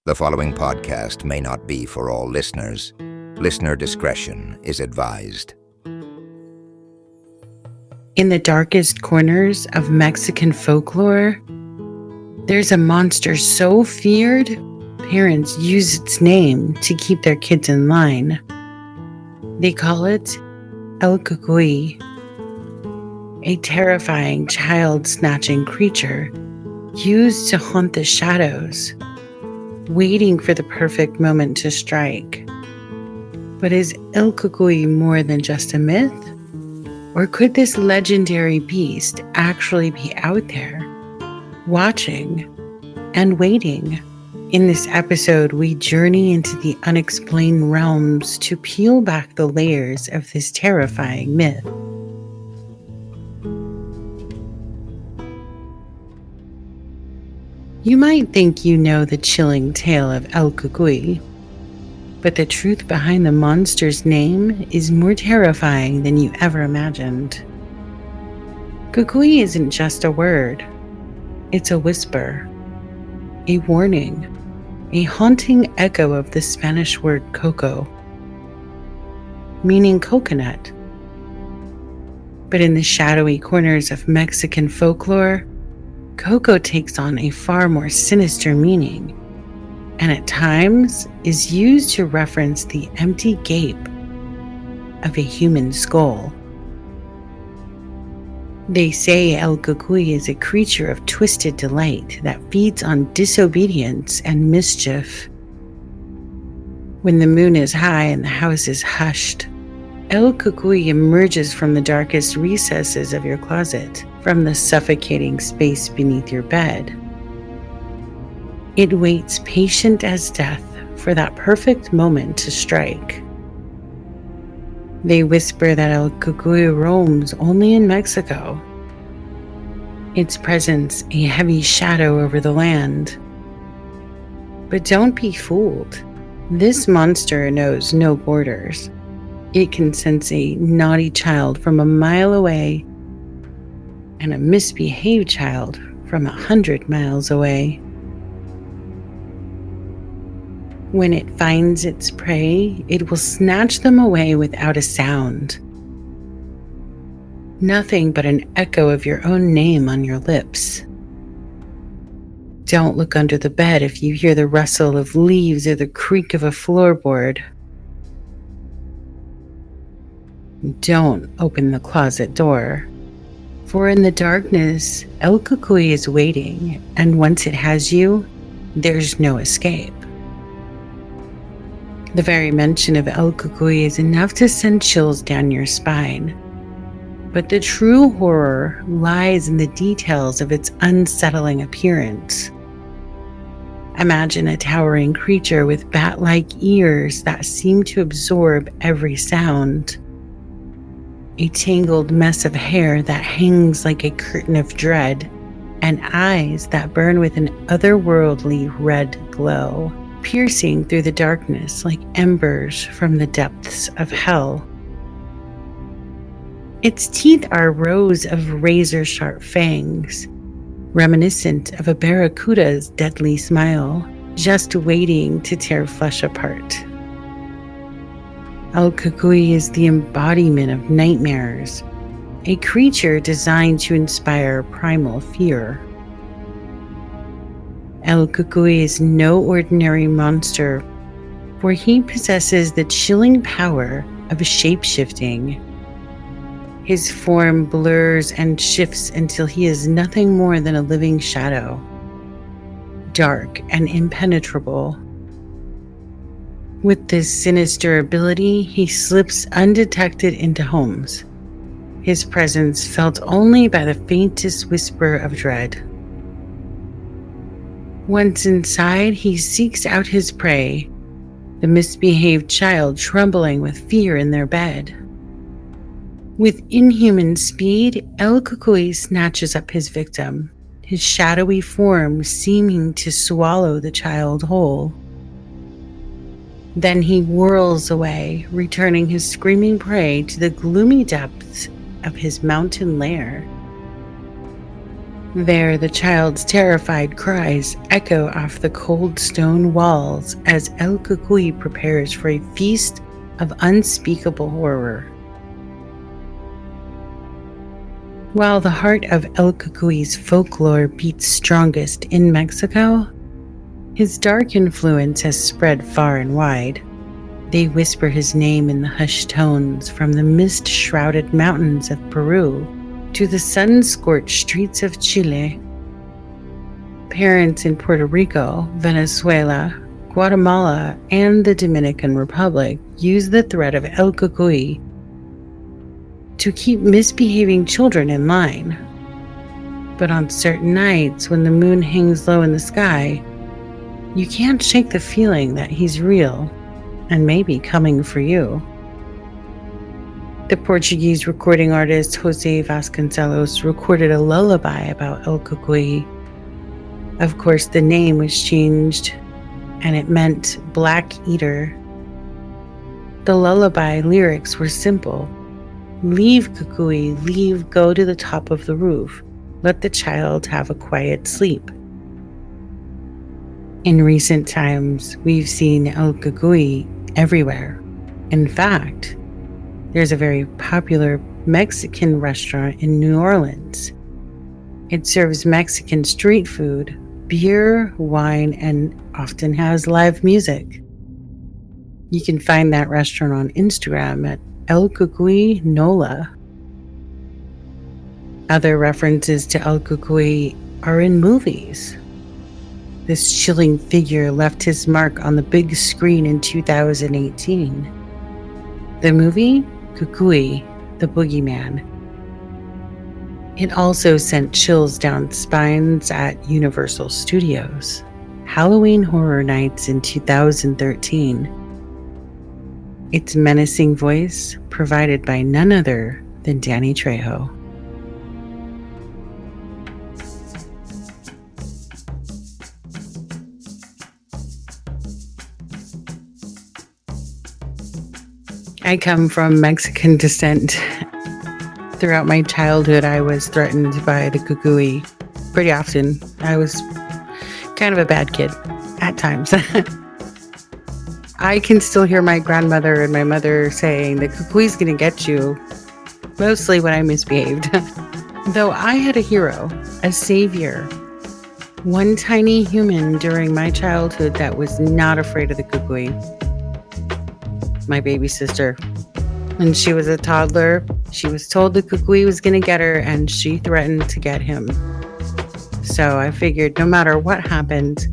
The following podcast may not be for all listeners. Listener discretion is advised. In the darkest corners of Mexican folklore, there's a monster so feared, parents use its name to keep their kids in line. They call it El Cucuy, a terrifying child-snatching creature used to haunt the shadows, waiting for the perfect moment to strike. But is El Cucuy more than just a myth? Or could this legendary beast actually be out there, watching and waiting? In this episode, we journey into the unexplained realms to peel back the layers of this terrifying myth. You might think you know the chilling tale of El Cucuy, but the truth behind the monster's name is more terrifying than you ever imagined. Cucuy isn't just a word. It's a whisper, a warning, a haunting echo of the Spanish word coco, meaning coconut. But in the shadowy corners of Mexican folklore, coco takes on a far more sinister meaning, and at times is used to reference the empty gape of a human skull. They say El Cucuy is a creature of twisted delight that feeds on disobedience and mischief. When the moon is high and the house is hushed, El Cucuy emerges from the darkest recesses of your closet, from the suffocating space beneath your bed. It waits patient as death for that perfect moment to strike. They whisper that El Cucuy roams only in Mexico, its presence a heavy shadow over the land. But don't be fooled. This monster knows no borders. It can sense a naughty child from a mile away and a misbehaved child from 100 miles away. When it finds its prey, it will snatch them away without a sound. Nothing but an echo of your own name on your lips. Don't look under the bed if you hear the rustle of leaves or the creak of a floorboard. Don't open the closet door, for in the darkness, El Cucuy is waiting, and once it has you, there's no escape. The very mention of El Cucuy is enough to send chills down your spine, but the true horror lies in the details of its unsettling appearance. Imagine a towering creature with bat-like ears that seem to absorb every sound. A tangled mess of hair that hangs like a curtain of dread, and eyes that burn with an otherworldly red glow, piercing through the darkness like embers from the depths of hell. Its teeth are rows of razor-sharp fangs, reminiscent of a barracuda's deadly smile, just waiting to tear flesh apart. El Cucuy is the embodiment of nightmares, a creature designed to inspire primal fear. El Cucuy is no ordinary monster, for he possesses the chilling power of shape-shifting. His form blurs and shifts until he is nothing more than a living shadow, dark and impenetrable. With this sinister ability, he slips undetected into homes, his presence felt only by the faintest whisper of dread. Once inside, he seeks out his prey, the misbehaved child trembling with fear in their bed. With inhuman speed, El Cucuy snatches up his victim, his shadowy form seeming to swallow the child whole. Then he whirls away, returning his screaming prey to the gloomy depths of his mountain lair. There, the child's terrified cries echo off the cold stone walls as El Cucuy prepares for a feast of unspeakable horror. While the heart of El Cucuy's folklore beats strongest in Mexico, his dark influence has spread far and wide. They whisper his name in the hushed tones from the mist-shrouded mountains of Peru to the sun-scorched streets of Chile. Parents in Puerto Rico, Venezuela, Guatemala, and the Dominican Republic use the threat of El Cucuy to keep misbehaving children in line. But on certain nights, when the moon hangs low in the sky, you can't shake the feeling that he's real and maybe coming for you. The Portuguese recording artist José Vasconcelos recorded a lullaby about El Cucuy. Of course, the name was changed and it meant Black Eater. The lullaby lyrics were simple. Leave, Cucuy, leave, go to the top of the roof. Let the child have a quiet sleep. In recent times, we've seen El Cucuy everywhere. In fact, there's a very popular Mexican restaurant in New Orleans. It serves Mexican street food, beer, wine, and often has live music. You can find that restaurant on Instagram at El Cucuy Nola. Other references to El Cucuy are in movies. This chilling figure left his mark on the big screen in 2018. The movie, Cucuy, the Boogeyman. It also sent chills down spines at Universal Studios, Halloween Horror Nights in 2013. Its menacing voice provided by none other than Danny Trejo. I come from Mexican descent. Throughout my childhood, I was threatened by the Cucuy pretty often. I was kind of a bad kid at times. I can still hear my grandmother and my mother saying, the Cucuy's gonna get you, mostly when I misbehaved. Though I had a hero, a savior, one tiny human during my childhood that was not afraid of the Cucuy. My baby sister. When she was a toddler, she was told the Cucuy was going to get her and she threatened to get him. So I figured no matter what happened,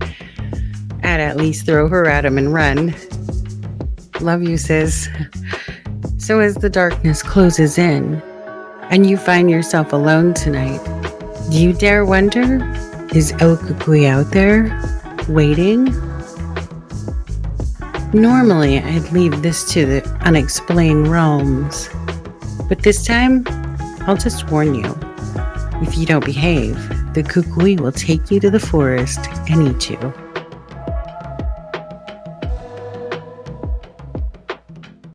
I'd at least throw her at him and run. Love you, sis. So as the darkness closes in and you find yourself alone tonight, do you dare wonder, is El Cucuy out there, waiting? Normally, I'd leave this to the unexplained realms, but this time, I'll just warn you. If you don't behave, the Cucuy will take you to the forest and eat you.